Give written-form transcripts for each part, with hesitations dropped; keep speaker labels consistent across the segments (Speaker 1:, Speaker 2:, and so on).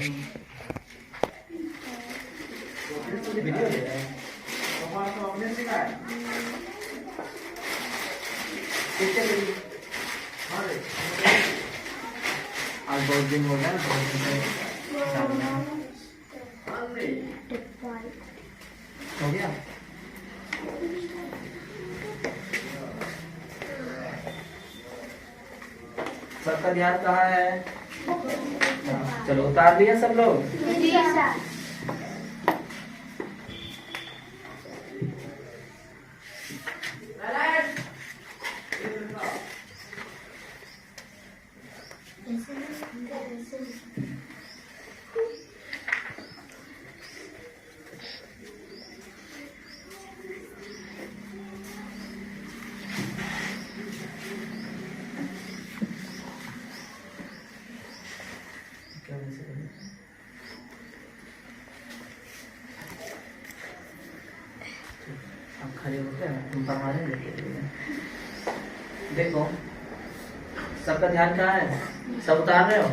Speaker 1: Video ले रहे हैं। आज बहुत दिन हो गया, बहुत दिन से हो गया। सबका ध्यान कहाँ है? चलो उतार दिया सब लोग। अब खड़े होते हैं, हम पढ़ा रहे हैं। देखो सबका ध्यान कहाँ है? सब उतार रहे हो?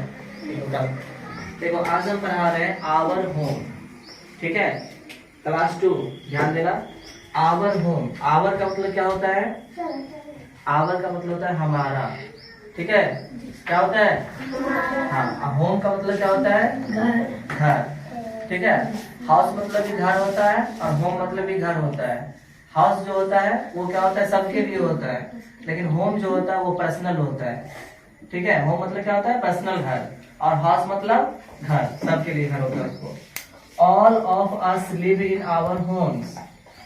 Speaker 1: देखो आज हम पढ़ा रहे हैं आवर होम, ठीक है? क्लास 2 ध्यान देना। आवर होम, आवर का मतलब क्या होता है? आवर का मतलब होता है हमारा, ठीक है? क्या होता है? हाँ। होम का मतलब क्या होता है? घर, ठीक है? हाउस मतलब भी घर होता है और होम मतलब भी घर होता है। हाउस जो होता है वो क्या होता है? सबके लिए होता है, लेकिन होम जो होता है वो पर्सनल होता है, ठीक है? होम मतलब क्या होता है? पर्सनल घर, और हाउस मतलब घर, सबके लिए घर होता है उसको। All of us live in our homes.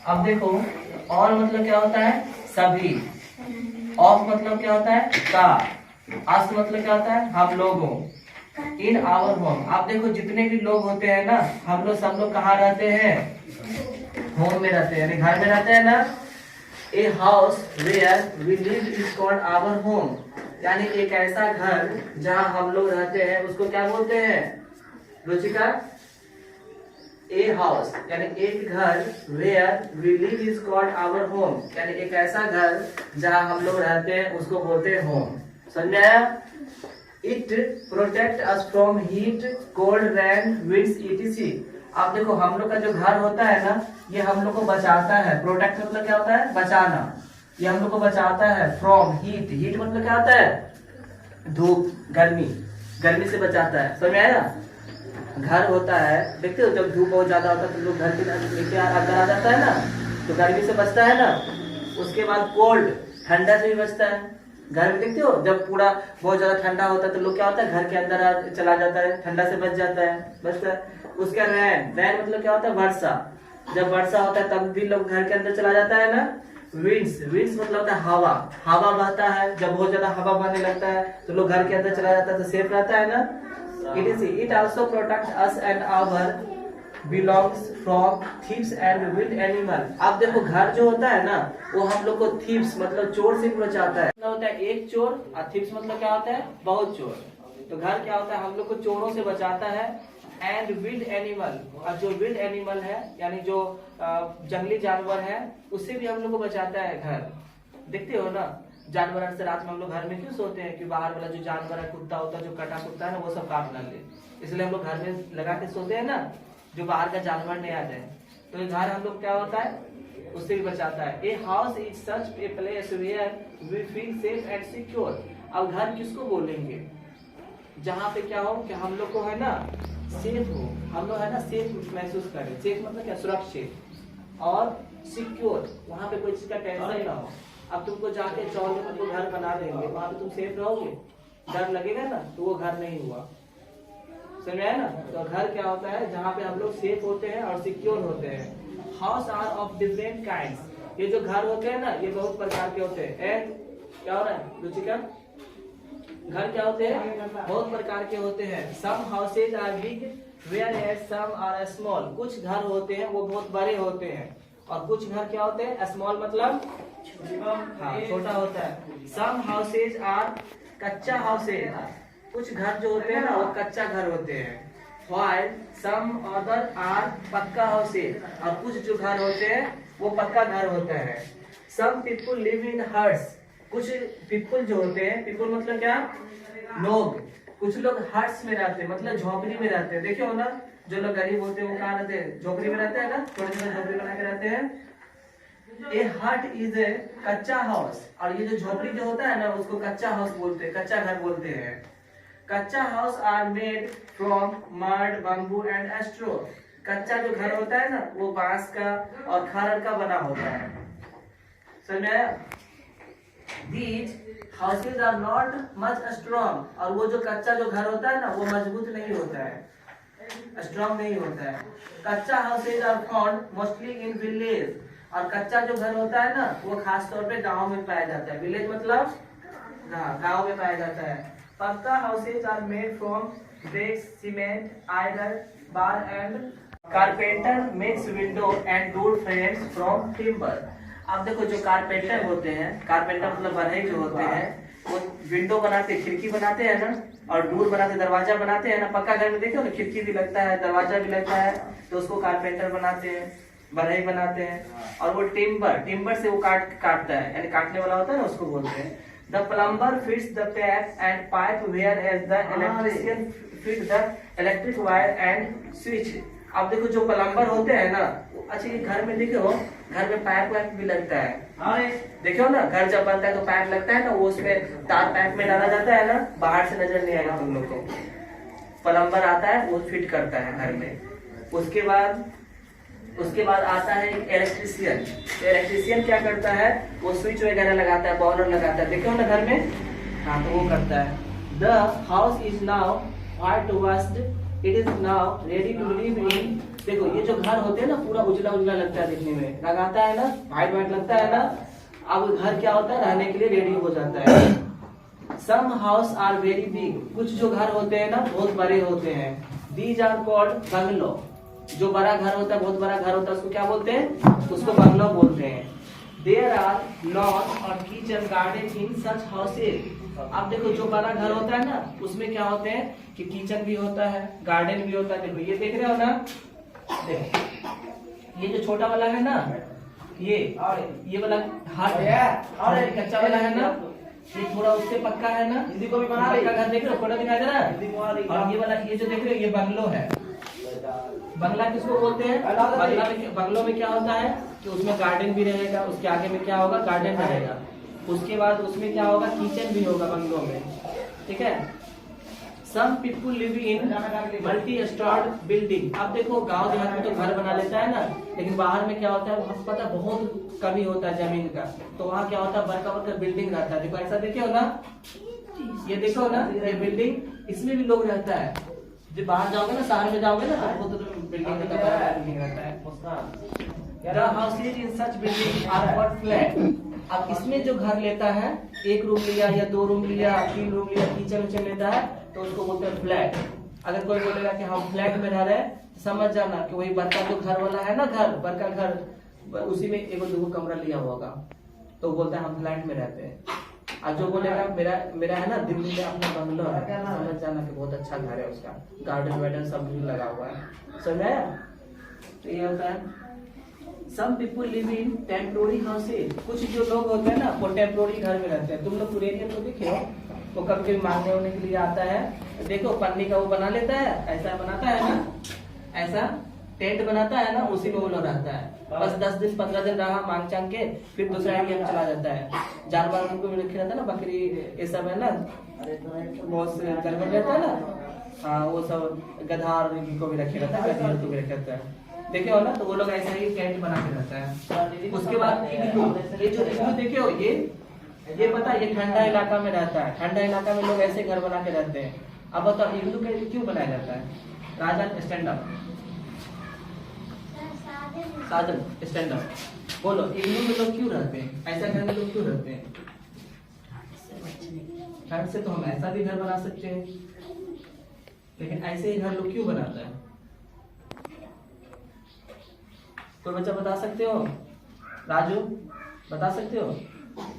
Speaker 1: अब देखो ऑल मतलब क्या होता है? सभी। ऑफ मतलब क्या होता है? का। अस मतलब क्या होता है? हम लोगों। इन आवर होम, आप देखो जितने भी लोग होते हैं ना, हम लोग सब लोग कहाँ रहते हैं? होम में रहते हैं, यानी घर में रहते हैं ना। A house where we live is called our home, यानी एक ऐसा घर जहाँ हम लोग रहते हैं उसको क्या बोलते हैं? रुचिका? ए हाउस यानी एक घर, where we live is called our home, यानी एक ऐसा घर जहाँ हम लोग रहते हैं उसको बोलते हैं होम। समझ आया? It protect us from heat, cold, rain, winds etc। आप देखो हम लोग का जो घर होता है ना, ये हम लोग को बचाता है। प्रोटेक्ट मतलब क्या होता है? बचाना। ये हम लोग को बचाता है फ्रॉम हीट, हीट मतलब क्या होता है? धूप, गर्मी, गर्मी से बचाता है। समझ आया? घर होता है, देखते हो जब धूप बहुत ज्यादा होता है तो लोग घर के लेके अंदर आ जाता है ना, तो गर्मी से बचता है ना। उसके बाद कोल्ड, ठंडा से भी बचता है। घर में देखते हो जब पूरा बहुत ज्यादा ठंडा होता है तो लोग क्या होता है? घर के अंदर चला जाता है, ठंडा से बच जाता है, बचता है। उसका रैन, रैन मतलब क्या होता है? वर्षा। जब वर्षा होता है तब भी लोग घर के अंदर चला जाता है ना। विंड्स, विंड्स मतलब होता है हवा, हवा बहता है। जब बहुत ज्यादा हवा बहने लगता है तो लोग घर के अंदर चला जाता है, तो सेफ रहता है ना। It also protects us and our belongs from thieves and wild animal। आप देखो घर जो होता है ना, वो हम लोग को thieves मतलब चोर से बचाता है। मतलब होता है एक चोर, और thieves मतलब क्या होता है? बहुत चोर। तो घर क्या होता है? हम लोग को चोरों से बचाता है। एंड विल्ड एनिमल, और जो विल्ड एनिमल है यानी जो जंगली जानवर है, उससे भी हम लोग को बचाता है घर। देखते हो ना जानवर से रात में हम लोग घर में क्यों सोते हैं? कि बाहर वाला जो जानवर है, कुत्ता होता है, जो कटा कुत्ता है ना, वो सब काट ना ले, इसलिए हम लोग घर में लगा के सोते हैं ना, जो बाहर का जानवर नहीं आ जाए। तो ये घर हम लोग क्या होता है? उससे भी बचाता है। A house is such a place where we feel safe and secure. अब घर किसको बोलेंगे? जहाँ पे क्या हो कि हम लोग को है ना सेफ हो, हम लोग है ना सेफ महसूस करें। सेफ मतलब क्या? सुरक्षित, और सिक्योर, वहाँ पे कोई चीज का टेंशन ना हो। अब तुमको जाके चौर में तुमको घर बना देंगे, वहाँ पे तुम सेफ रहोगे? डर लगेगा ना, तो वो घर नहीं हुआ। समझ आया ना? तो घर क्या होता है? जहाँ पे हम लोग सेफ होते हैं और सिक्योर होते हैं। House are of different kinds, ये जो घर होते हैं ना, ये बहुत प्रकार के होते हैं। एंड क्या हो रहा है रुचिका? घर क्या होते हैं? बहुत प्रकार के होते हैं। Some houses are big whereas some are small. कुछ घर होते हैं वो बहुत बड़े होते हैं, और कुछ घर क्या होते हैं? स्मॉल मतलब हाँ छोटा होता है। सम हाउसेज आर कच्चा हाउसेज, कुछ घर जो होते हैं ना वो कच्चा घर होते हैं। व्हाइल सम अदर आर पक्का हाउसेज, और कुछ जो घर होते हैं वो पक्का घर होता है। सम पीपुल लिव इन हट्स, कुछ पीपुल जो होते हैं, पीपुल मतलब क्या? लोग, कुछ लोग हट्स में रहते हैं, मतलब झोपड़ी में रहते हैं। देखिए हो ना, जो लोग गरीब होते हैं वो कहाँ रहते हैं? झोपड़ी में रहते हैं ना, छोटे छोटे झोपड़ी बना के रहते हैं। ए हट इज ए कच्चा हाउस, और ये जो झोपड़ी जो होता है ना उसको कच्चा हाउस बोलते हैं, कच्चा घर बोलते हैं। Kachcha house are made from mud, bamboo and straw. कच्चा जो घर होता है ना वो बांस का और खरड़ का बना होता है। समझ में आया? These houses are not much strong, और वो जो कच्चा जो घर होता है ना वो मजबूत नहीं होता है, स्ट्रॉन्ग नहीं होता है। Kachcha houses are found mostly in village, और कच्चा जो घर होता है ना वो खास तौर पे गांव में पाया जाता है। विलेज मतलब गांव में पाया जाता है। Pakka houses are made from bricks, cement, iron bar and carpenter makes window and door frames from timber. अब देखो जो कारपेंटर होते हैं, कारपेंटर मतलब बढ़ई जो होते हैं, वो विंडो बनाते, खिड़की बनाते हैं ना, और डोर बनाते, दरवाजा बनाते हैं ना। पक्का घर में देखो ना खिड़की भी लगता है, दरवाजा भी लगता है, तो उसको कारपेंटर बनाते हैं, बढ़ई बनाते हैं। और वो टिम्बर से वो काटता है, यानी काटने वाला होता है ना, उसको बोलते हैं। The plumber fits the tap and pipe whereas the electrician fit the electric wire and switch. अब देखो जो प्लम्बर होते हैं ना, अच्छा ये घर में देखो, घर में पाइप वाइप भी लगता है। देखो ना, घर जब बनता है तो पाइप लगता है ना, वो उसमें तार पाइप में डाला जाता है ना, बाहर से नजर नहीं आएगा तुम लोग को। प्लम्बर आता है वो फिट करता है घर में। उसके बाद आता है इलेक्ट्रिशियन। इलेक्ट्रिशियन क्या करता है? वो स्विच वगैरह लगाता है, बॉर्नर लगाता है, देखो ना घर में, हाँ तो वो करता है। The house is now white washed, it is now ready to live in. देखो ये जो घर होते हैं ना पूरा उजला उजला लगता है देखने में, लगाता है ना, व्हाइट व्हाइट लगता है ना। अब घर क्या होता है? रहने के लिए रेडी हो जाता है। सम हाउस आर वेरी बिग, कुछ जो घर होते हैं ना बहुत बड़े होते हैं। These are called bungalow. जो बड़ा घर होता है, बहुत बड़ा घर होता है, उसको क्या बोलते हैं? उसको बंगलो बोलते हैं। देयर आर लॉन और किचन गार्डन इन सच हाउसेज। अब देखो जो बड़ा घर होता है ना उसमें क्या होते हैं कि किचन भी होता है, गार्डन भी होता है। देखो ये देख रहे हो ना, देखो ये जो छोटा वाला है ना, ये वाला हाथ और कच्चा वाला है ना, ये थोड़ा उससे पक्का है ना, हिंदी को भी बना रहे घर देख रहे हो, फोटो दिखाई दे रहा है। और ये वाला ये जो देख रहे हो ये बंगलो है। बंगला किसको बोलते हैं? बंगलो में क्या होता है कि उसमें गार्डन भी रहेगा, उसके आगे में क्या होगा? गार्डन रहेगा। उसके बाद उसमें क्या होगा? किचन भी होगा बंगलो में, ठीक है। Some people live in multi storeyed building. अब देखो गांव देहात में तो घर बना लेता है ना, लेकिन बाहर में क्या होता है वहाँ पता बहुत कमी होता है जमीन का, तो वहाँ क्या होता है बड़का बड़का बिल्डिंग रहता है। देखो ऐसा देखे हो ना, ये देखो ना ये बिल्डिंग, इसमें भी लोग रहता है। जब बाहर जाओगे ना, शहर में जाओगे ना, तो बिल्डिंग रहता है। The houses in such building are called flat। अब इसमें जो घर लेता है, एक रूम लिया या 2 रूम लिया, 3 रूम लिया, किचन विचन लेता है, तो उसको बोलते हैं फ्लैट। अगर कोई बोलेगा कि हम फ्लैट में रह रहे हैं, समझ जाना कि वही बड़का जो घर वाला है ना, घर बड़का घर, उसी में 1-2 कमरा लिया होगा, तो बोलता है हम फ्लैट में रहते हैं। और जो बोलेगा मेरा है ना दिल्ली में अपना बंगलो है, समझ जाना कि बहुत अच्छा घर है, उसका गार्डन वार्डन सब भी लगा हुआ है। समझ आया? तो ये होता है some people live in temporary houses. कुछ जो लोग होते हैं ना वो टेम्पोररी घर में रहते हैं। तुम लोग कुरेनियन को देखे हो, वो कभी कभी मांगने होने के लिए आता है, देखो पन्नी का वो बना लेता है, ऐसा बनाता है ना, ऐसा टेंट बनाता है ना, उसी में वो लोग रहता है। बस 10 दिन 15 दिन रहा मांग चांग के, फिर दूसरा एरिया चला जाता है। जानवर उनको भी रखे रहता है ना, बकरी ये सब है ना, बहुत से जानवर रहता है ना, हाँ वो सब, गधा को भी रखे रहता है, गधा को भी रखे रहता है, देखे हो ना। तो वो लोग ऐसा ही टेंट बना के रहता है। उसके बाद ये जो देखे हो, ये पता है ये ठंडा इलाका में रहता है। ठंडा इलाका में लोग ऐसे घर बना के रहते हैं। अब बताओ इग्लू के क्यों बनाया जाता है? राजन स्टैंड अप, साजन स्टैंड अप, बोलो इग्लू में लोग क्यों रहते हैं? ऐसा घर में लोग क्यों रहते हैं? ठंड से तो हम ऐसा भी घर बना सकते हैं, लेकिन ऐसे ही घर लोग क्यों बनाता है? कोई बच्चा बता सकते हो? राजू बता सकते हो?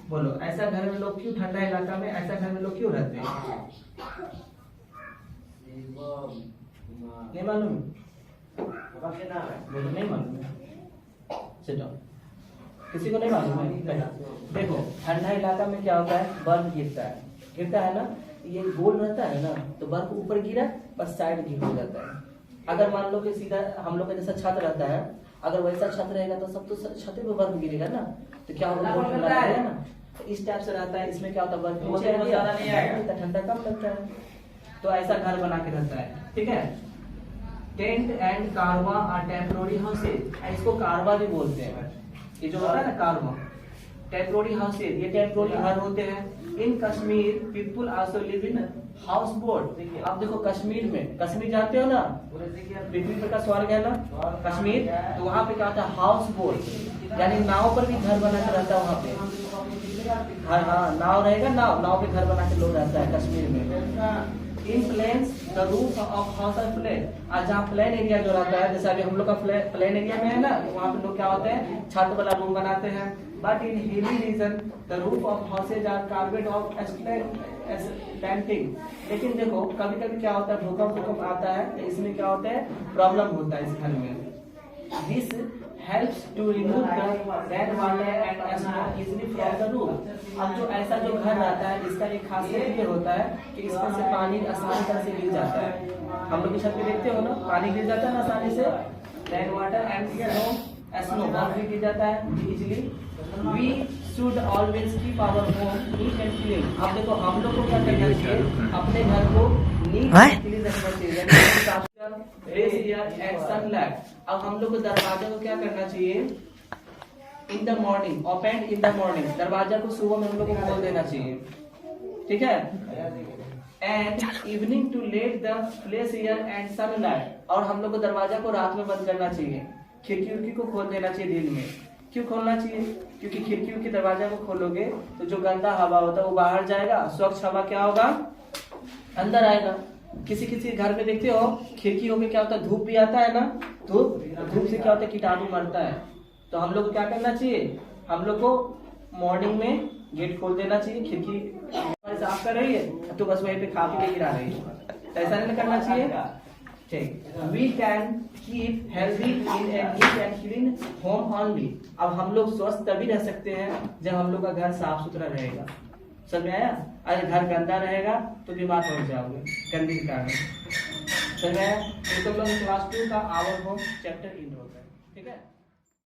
Speaker 1: बोलो ऐसा घर में लोग क्यों, ठंडा इलाका में ऐसा घर में लोग क्यों रहते हैं? नहीं मालूम? बोलो नहीं मालूम है, चलो किसी को नहीं मालूम है? देखो ठंडा इलाका में क्या होता है, बर्फ गिरता है ना, ये गोल रहता है ना, तो बर्फ ऊपर गिरा पर साइड गिर हो जाता है। अगर मान लो कि सीधा हम लोग का जैसा छत रहता है, अगर वैसा छत रहेगा तो सब तो छत पे बर्फ गिरेगा ना, तो क्या होगा ना, तो इस टाइप से रहता है। इसमें क्या होता है, बर्फ नीचे नहीं, ठंडा कम लगता है, तो ऐसा घर बना के रहता है। ठीक है, टेंट एंड कारवा और टेम्पोररी हाउसेज, इसको कारवा भी बोलते हैं। ये जो होता है ना कारवा, टेम्पोररी हाउसेज, ये टेम्पोररी घर होते हैं। In Kashmir people also live in house boat. अब देखो कश्मीर में, कश्मीर जानते हो ना, पृथ्वी पर का स्वर्ग है ना कश्मीर, तो वहाँ पे क्या होता है, हाउस बोट, यानी नाव पर भी घर बना के रहता है वहाँ पे। हाँ, नाव रहेगा, नाव पे घर बना के लोग रहता है कश्मीर में। In plains the roof of house are plain, और जहाँ प्लेन एरिया जो रहता है, जैसे अभी हम लोग का प्लेन एरिया में है ना, तो वहाँ पे लोग क्या होते हैं, छत वाला रूम बनाते हैं। But in hilly region the roof of houses are carpet of slanting. लेकिन देखो कभी कभी क्या होता है, भूकंप आता है, तो इसमें क्या होता है, प्रॉब्लम होता है इस घर में। This helps to remove the dead water and snow easily from the roof। अब जो ऐसा जो घर रहता है, इसका एक खासियत ये होता है कि इसमें से पानी आसानी तरह से गिर जाता है। हम लोग की छत पे देखते हो ना, पानी गिर जाता है ना आसानी से, dead water and snow बर्फ भी गिर जाता है easily. We should always keep our home neat and clean। अब देखो हम लोग को क्या करना चाहिए, अपने घर को नीट एंड क्लीन रखना चाहिए, सनलाइट। अब हम लोग को दरवाजे को क्या करना चाहिए, in the morning, open in the morning, दरवाजा को सुबह में हम लोग को खोल देना चाहिए। ठीक है, and evening to let the fresh air and sunlight, और हम लोग को दरवाजा को रात में बंद करना चाहिए, खिड़की उड़की को खोल देना चाहिए दिन में। क्यों खोलना चाहिए, क्योंकि खिड़की उड़की दरवाजा को खोलोगे तो जो गंदा हवा होता है वो बाहर जाएगा, स्वच्छ हवा क्या होगा, अंदर आएगा। किसी किसी घर में देखते हो खिड़की होके क्या होता है, धूप भी आता है ना, धूप से क्या होता है, कीटाणु मरता है। तो हम लोग को क्या करना चाहिए, हम लोग को मॉर्निंग में गेट खोल देना चाहिए, खिड़की साफ कर रही है तो बस वहीं पे खा पी के गिरा रही है, ऐसा नहीं करना चाहिए। ठीक, we can keep healthy in a neat and clean home only. अब हम लोग स्वस्थ तभी रह सकते हैं जब हम लोग का घर साफ सुथरा रहेगा। समझ में आया, अगर घर गंदा रहेगा तो बीमार हो जाओगे गंदगी के कारण। समझ में आया, तो तुम लोग क्लास 2 का आवर होम चैप्टर इन होता है। ठीक है।